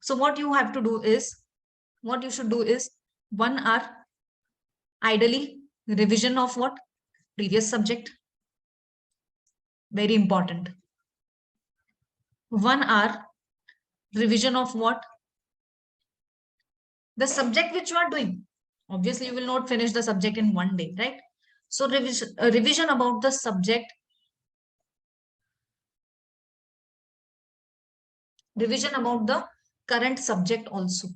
So what you have to do is, what you should do is 1 hour ideally revision of what? Previous subject. Very important. 1 hour revision of what? The subject which you are doing. Obviously, you will not finish the subject in one day, right? So revision about the subject. Revision about the current subject also.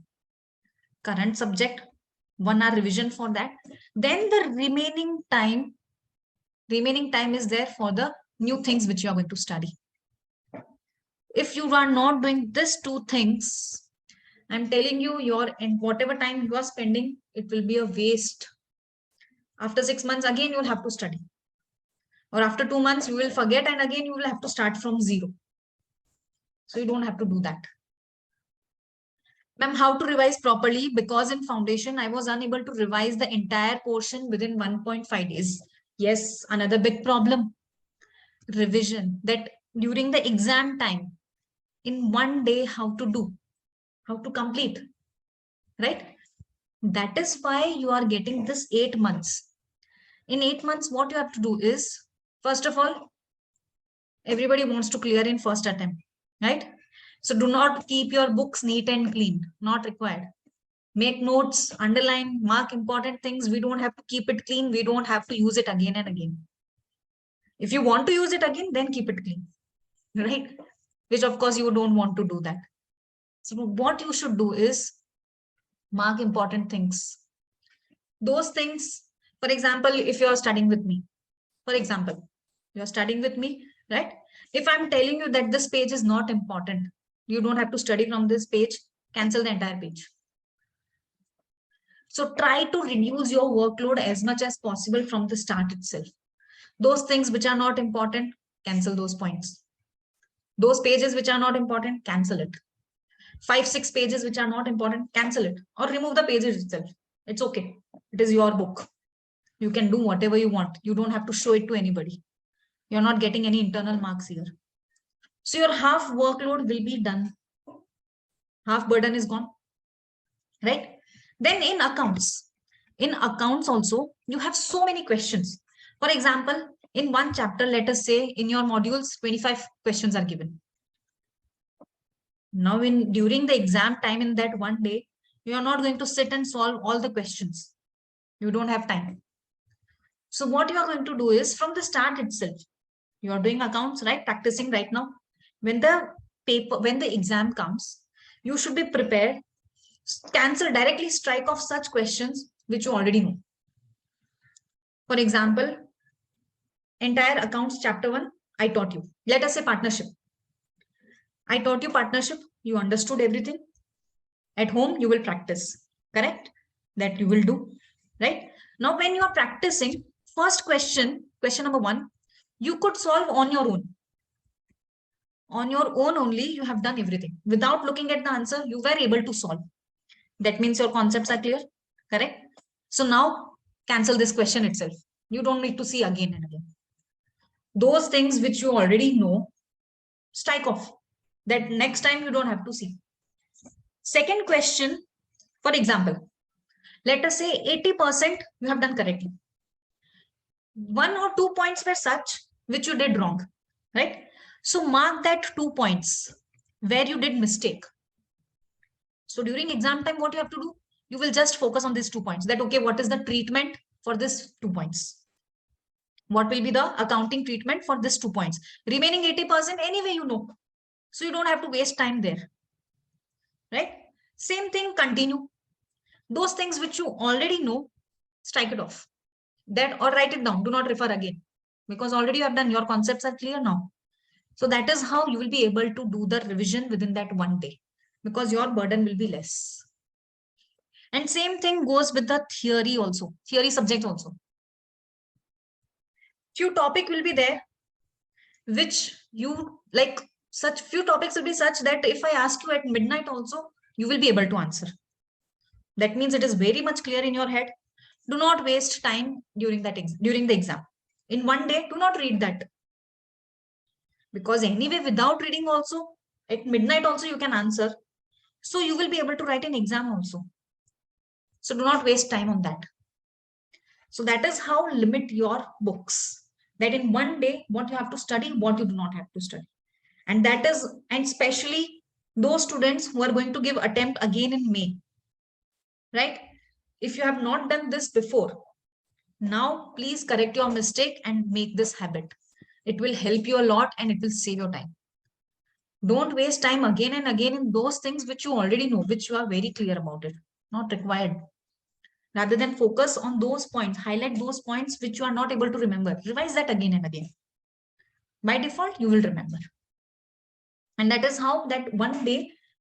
Current subject, 1 hour revision for that. Then the remaining time is there for the new things which you are going to study. If you are not doing these two things, I'm telling you, in whatever time you are spending, it will be a waste. After 6 months, again, you will have to study. Or after 2 months, you will forget and again, you will have to start from zero. So you don't have to do that. Ma'am, how to revise properly? Because in foundation, I was unable to revise the entire portion within 1.5 days. Yes, another big problem. Revision, that during the exam time, in one day, how to complete, right? That is why you are getting this 8 months. In 8 months, what you have to do is, first of all, everybody wants to clear in first attempt, right? So do not keep your books neat and clean, not required. Make notes, underline, mark important things. We don't have to keep it clean. We don't have to use it again and again. If you want to use it again, then keep it clean, right? Which of course you don't want to do that. So what you should do is mark important things. Those things, for example, if you're studying with me, for example, you're studying with me, right? If I'm telling you that this page is not important, you don't have to study from this page, cancel the entire page. So try to reduce your workload as much as possible from the start itself. Those things which are not important, cancel those points. Those pages which are not important, cancel it. 5-6 pages which are not important, cancel it or remove the pages itself. It's okay. It is your book. You can do whatever you want. You don't have to show it to anybody. You're not getting any internal marks here. So your half workload will be done. Half burden is gone, right? Then in accounts also, you have so many questions. For example, in one chapter, let us say in your modules, 25 questions are given. Now, during the exam time in that one day, you are not going to sit and solve all the questions. You don't have time. So what you are going to do is from the start itself, you are doing accounts, right? Practicing right now. When the exam comes, you should be prepared. Cancel, directly strike off such questions which you already know. For example, entire accounts chapter 1, I taught you. Let us say partnership. I taught you partnership. You understood everything. At home, you will practice, correct? That you will do, right? Now, when you are practicing, first question number 1, you could solve on your own. On your own only, you have done everything. Without looking at the answer, you were able to solve. That means your concepts are clear, correct? So now, cancel this question itself. You don't need to see again and again. Those things which you already know, strike off. That next time you don't have to see. Second question, for example, let us say 80% you have done correctly. 1 or 2 points were such which you did wrong, right? So mark that 2 points where you did mistake. So during exam time, what you have to do? You will just focus on these 2 points. That, okay, what is the treatment for this 2 points? What will be the accounting treatment for this 2 points? Remaining 80% anyway you know. So you don't have to waste time there, right? Same thing, continue. Those things which you already know, strike it off. That or write it down. Do not refer again because already you have done. Your concepts are clear now. So that is how you will be able to do the revision within that one day because your burden will be less. And same thing goes with the theory also, theory subject also. Few topic will be there which you like, such few topics will be such that if I ask you at midnight also, you will be able to answer. That means it is very much clear in your head. Do not waste time during the exam. In one day, do not read that. Because anyway, without reading also, at midnight also you can answer. So you will be able to write an exam also. So do not waste time on that. So that is how limit your books. That in one day, what you have to study, what you do not have to study. And that is, and especially those students who are going to give attempt again in May, right? If you have not done this before, now please correct your mistake and make this habit. It will help you a lot and it will save your time. Don't waste time again and again in those things which you already know, which you are very clear about it, not required. Rather than focus on those points, highlight those points which you are not able to remember. Revise that again and again. By default, you will remember. And that is how that one day